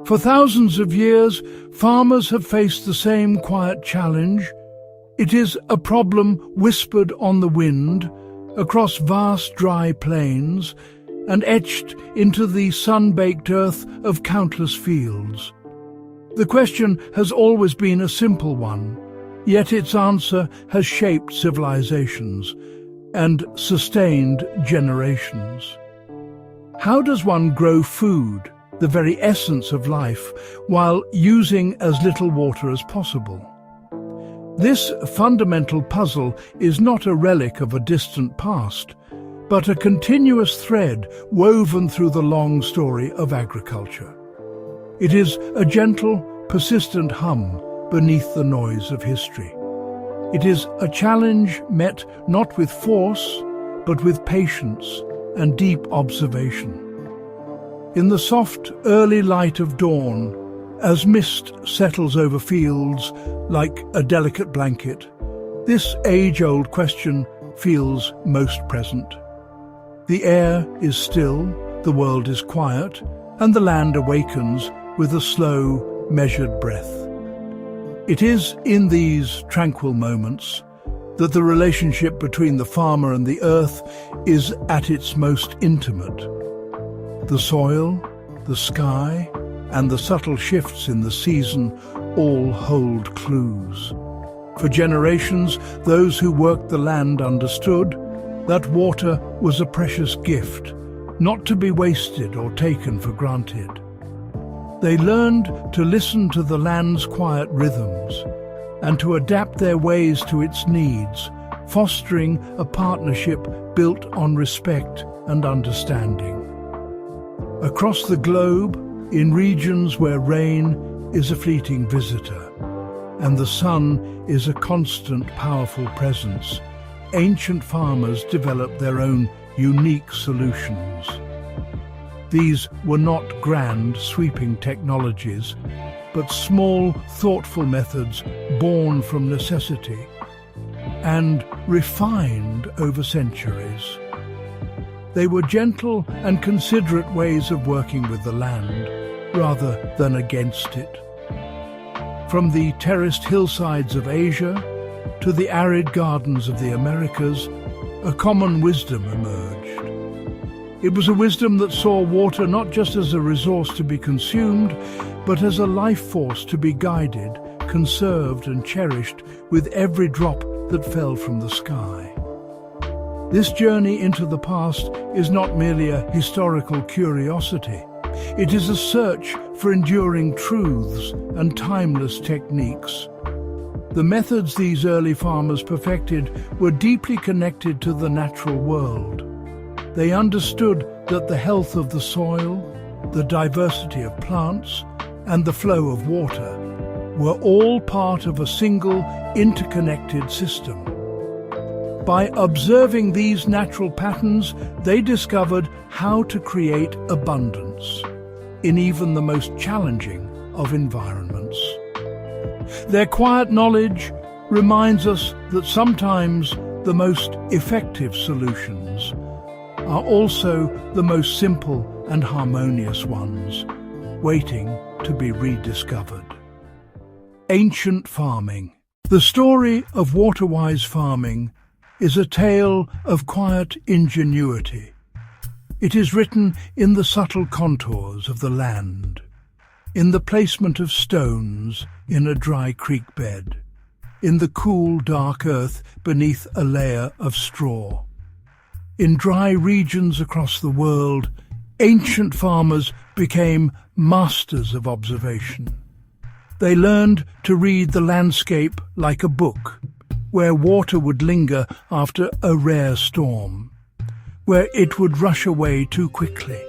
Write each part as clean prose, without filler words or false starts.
For thousands of years, farmers have faced the same quiet challenge. It is a problem whispered on the wind, across vast dry plains, and etched into the sun-baked earth of countless fields. The question has always been a simple one, yet its answer has shaped civilizations and sustained generations. How does one grow food, the very essence of life, while using as little water as possible? This fundamental puzzle is not a relic of a distant past, but a continuous thread woven through the long story of agriculture. It is a gentle, persistent hum beneath the noise of history. It is a challenge met not with force, but with patience and deep observation. In the soft, early light of dawn, as mist settles over fields like a delicate blanket, this age-old question feels most present. The air is still, the world is quiet, and the land awakens with a slow, measured breath. It is in these tranquil moments that the relationship between the farmer and the earth is at its most intimate. The soil, the sky, and the subtle shifts in the season all hold clues. For generations, those who worked the land understood that water was a precious gift, not to be wasted or taken for granted. They learned to listen to the land's quiet rhythms and to adapt their ways to its needs, fostering a partnership built on respect and understanding. Across the globe, in regions where rain is a fleeting visitor and the sun is a constant, powerful presence, ancient farmers developed their own unique solutions. These were not grand, sweeping technologies, but small, thoughtful methods born from necessity and refined over centuries. They were gentle and considerate ways of working with the land, rather than against it. From the terraced hillsides of Asia to the arid gardens of the Americas, a common wisdom emerged. It was a wisdom that saw water not just as a resource to be consumed, but as a life force to be guided, conserved and cherished with every drop that fell from the sky. This journey into the past is not merely a historical curiosity. It is a search for enduring truths and timeless techniques. The methods these early farmers perfected were deeply connected to the natural world. They understood that the health of the soil, the diversity of plants, and the flow of water were all part of a single, interconnected system. By observing these natural patterns, they discovered how to create abundance in even the most challenging of environments. Their quiet knowledge reminds us that sometimes the most effective solutions are also the most simple and harmonious ones, waiting to be rediscovered. Ancient farming. The story of water-wise farming is a tale of quiet ingenuity. It is written in the subtle contours of the land, in the placement of stones in a dry creek bed, in the cool, dark earth beneath a layer of straw. In dry regions across the world, ancient farmers became masters of observation. They learned to read the landscape like a book, where water would linger after a rare storm, where it would rush away too quickly.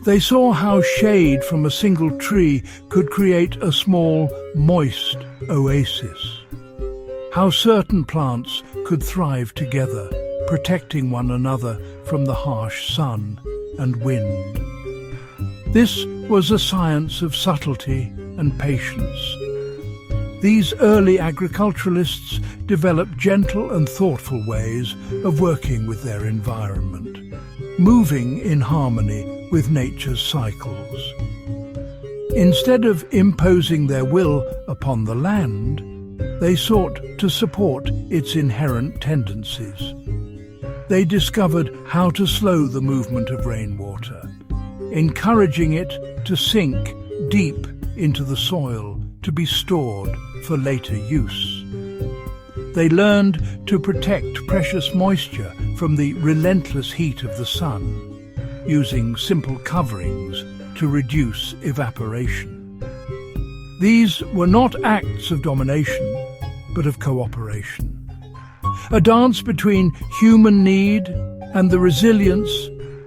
They saw how shade from a single tree could create a small, moist oasis, how certain plants could thrive together, protecting one another from the harsh sun and wind. This was a science of subtlety and patience. These early agriculturalists developed gentle and thoughtful ways of working with their environment, moving in harmony with nature's cycles. Instead of imposing their will upon the land, they sought to support its inherent tendencies. They discovered how to slow the movement of rainwater, encouraging it to sink deep into the soil to be stored for later use. They learned to protect precious moisture from the relentless heat of the sun, using simple coverings to reduce evaporation. These were not acts of domination, but of cooperation. A dance between human need and the resilience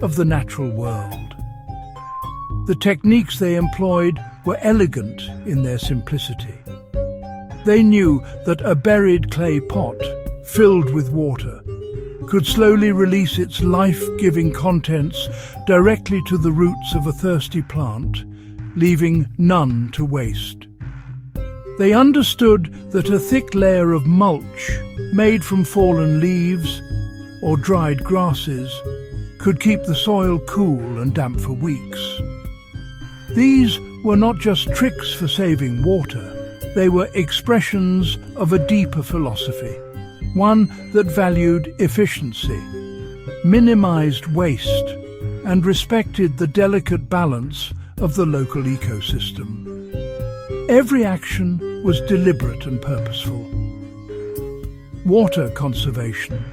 of the natural world. The techniques they employed were elegant in their simplicity. They knew that a buried clay pot filled with water could slowly release its life-giving contents directly to the roots of a thirsty plant, leaving none to waste. They understood that a thick layer of mulch made from fallen leaves or dried grasses could keep the soil cool and damp for weeks. These were not just tricks for saving water, they were expressions of a deeper philosophy, one that valued efficiency, minimized waste, and respected the delicate balance of the local ecosystem. Every action was deliberate and purposeful. Water conservation.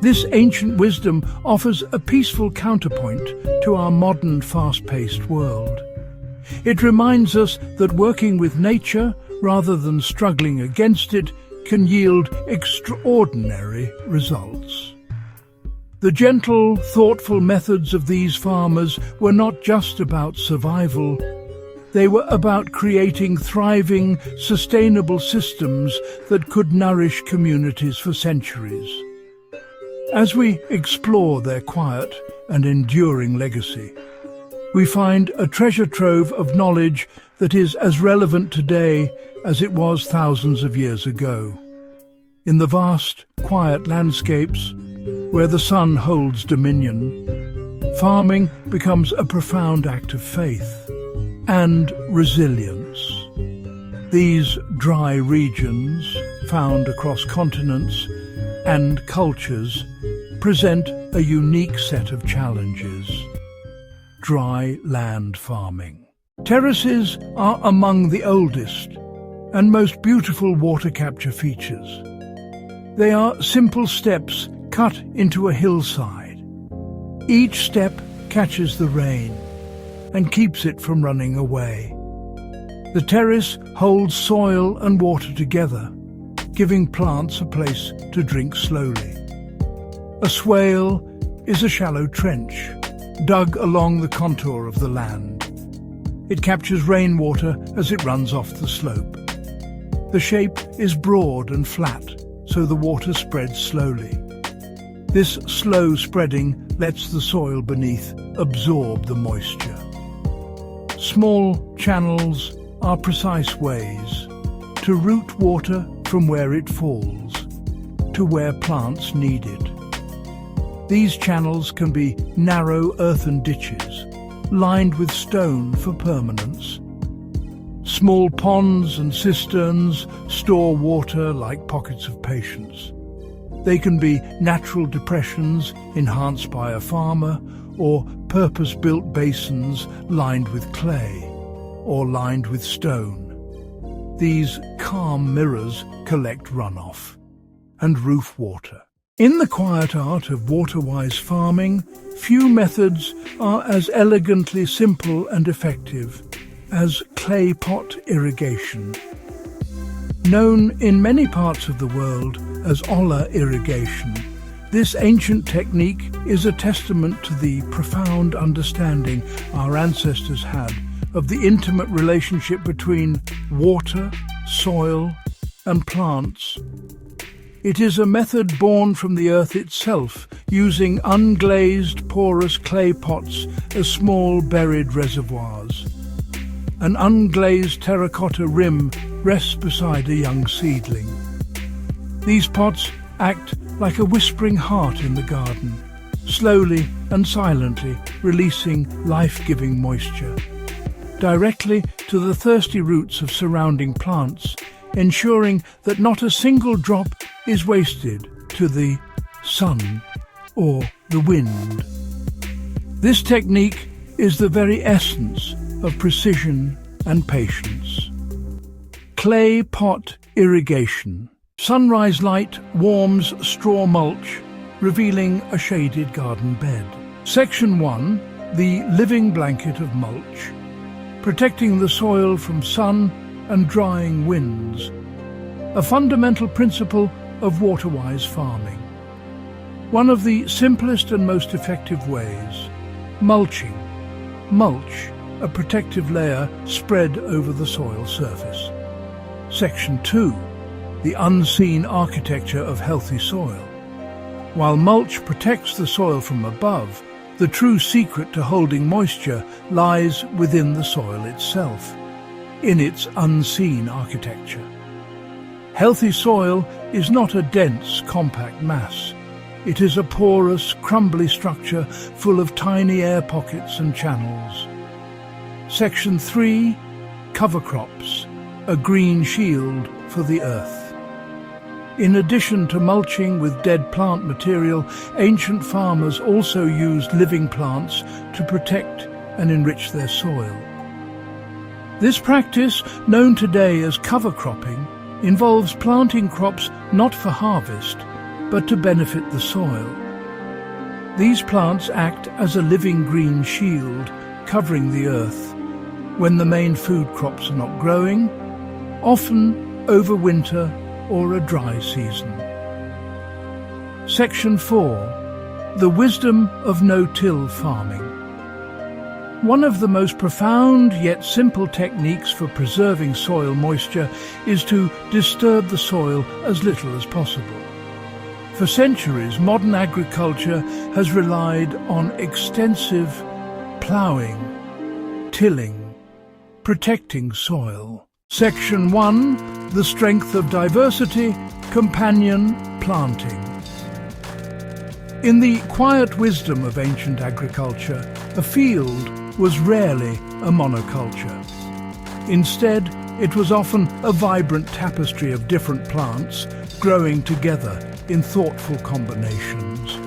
This ancient wisdom offers a peaceful counterpoint to our modern, fast-paced world. It reminds us that working with nature, rather than struggling against it, can yield extraordinary results. The gentle, thoughtful methods of these farmers were not just about survival. They were about creating thriving, sustainable systems that could nourish communities for centuries. As we explore their quiet and enduring legacy, we find a treasure trove of knowledge that is as relevant today as it was thousands of years ago. In the vast, quiet landscapes where the sun holds dominion, farming becomes a profound act of faith and resilience. These dry regions, found across continents and cultures, present a unique set of challenges. Dry land farming. Terraces are among the oldest and most beautiful water capture features. They are simple steps cut into a hillside. Each step catches the rain and keeps it from running away. The terrace holds soil and water together, giving plants a place to drink slowly. A swale is a shallow trench, dug along the contour of the land. It captures rainwater as it runs off the slope. The shape is broad and flat, so the water spreads slowly. This slow spreading lets the soil beneath absorb the moisture. Small channels are precise ways to route water from where it falls to where plants need it. These channels can be narrow earthen ditches, lined with stone for permanence. Small ponds and cisterns store water like pockets of patience. They can be natural depressions enhanced by a farmer, or purpose-built basins lined with clay or lined with stone. These calm mirrors collect runoff and roof water. In the quiet art of water-wise farming, few methods are as elegantly simple and effective as clay pot irrigation. Known in many parts of the world as olla irrigation, this ancient technique is a testament to the profound understanding our ancestors had of the intimate relationship between water, soil, and plants. It is a method born from the earth itself, using unglazed, porous clay pots as small buried reservoirs. An unglazed terracotta rim rests beside a young seedling. These pots act like a whispering heart in the garden, slowly and silently releasing life-giving moisture. directly to the thirsty roots of surrounding plants, ensuring that not a single drop is wasted to the sun or the wind. This technique is the very essence of precision and patience. Clay pot irrigation. Sunrise light warms straw mulch, revealing a shaded garden bed. Section 1. The living blanket of mulch, protecting the soil from sun and drying winds. A fundamental principle of water-wise farming. One of the simplest and most effective ways. Mulching. Mulch, a protective layer spread over the soil surface. Section 2. The unseen architecture of healthy soil. While mulch protects the soil from above, the true secret to holding moisture lies within the soil itself, in its unseen architecture. Healthy soil is not a dense, compact mass. It is a porous, crumbly structure full of tiny air pockets and channels. Section 3. Cover crops, a green shield for the earth. In addition to mulching with dead plant material, ancient farmers also used living plants to protect and enrich their soil. This practice, known today as cover cropping, involves planting crops not for harvest, but to benefit the soil. These plants act as a living green shield, covering the earth when the main food crops are not growing, often over winter or a dry season. Section 4. The wisdom of no-till farming. One of the most profound yet simple techniques for preserving soil moisture is to disturb the soil as little as possible. For centuries, modern agriculture has relied on extensive ploughing, tilling, protecting soil. Section 1. The strength of diversity, companion planting. In the quiet wisdom of ancient agriculture, a field was rarely a monoculture. Instead, it was often a vibrant tapestry of different plants growing together in thoughtful combinations.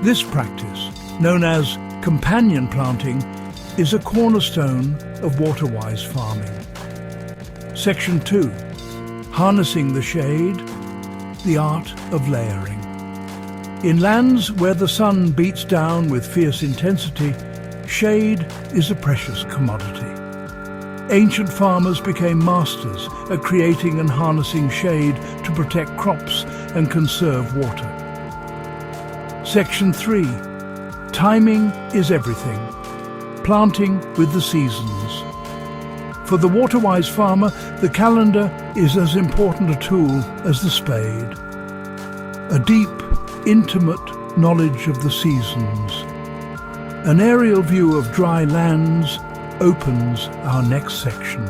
This practice, known as companion planting, is a cornerstone of water-wise farming. Section 2. Harnessing the shade, the art of layering. In lands where the sun beats down with fierce intensity, shade is a precious commodity. Ancient farmers became masters at creating and harnessing shade to protect crops and conserve water. Section 3. Timing is everything. Planting with the seasons. For the water-wise farmer, the calendar is as important a tool as the spade. A deep, intimate knowledge of the seasons. An aerial view of dry lands opens our next section.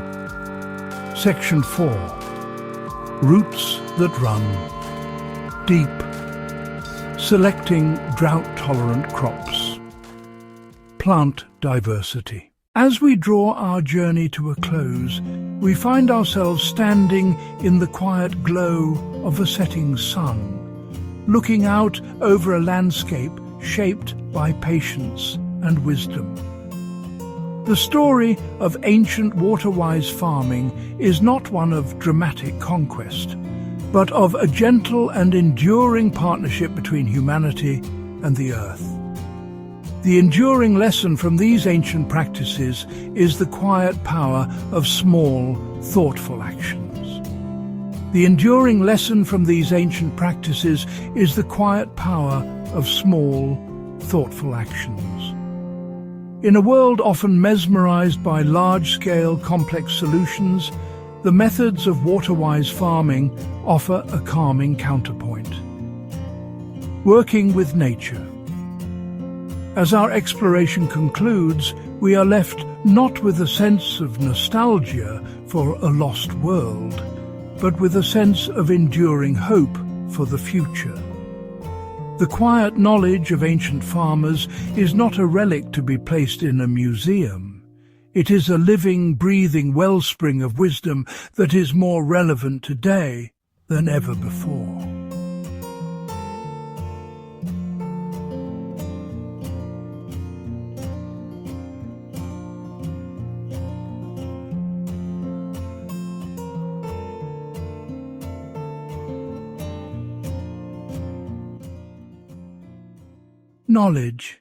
Section 4. Roots that run. Deep. Selecting drought-tolerant crops. Plant diversity. As we draw our journey to a close, we find ourselves standing in the quiet glow of a setting sun, looking out over a landscape shaped by patience and wisdom. The story of ancient water-wise farming is not one of dramatic conquest, but of a gentle and enduring partnership between humanity and the earth. The enduring lesson from these ancient practices is the quiet power of small, thoughtful actions. The enduring lesson from these ancient practices is the quiet power of small, thoughtful actions. In a world often mesmerized by large-scale, complex solutions, the methods of water-wise farming offer a calming counterpoint. Working with nature. As our exploration concludes, we are left not with a sense of nostalgia for a lost world, but with a sense of enduring hope for the future. The quiet knowledge of ancient farmers is not a relic to be placed in a museum. It is a living, breathing wellspring of wisdom that is more relevant today than ever before. Knowledge.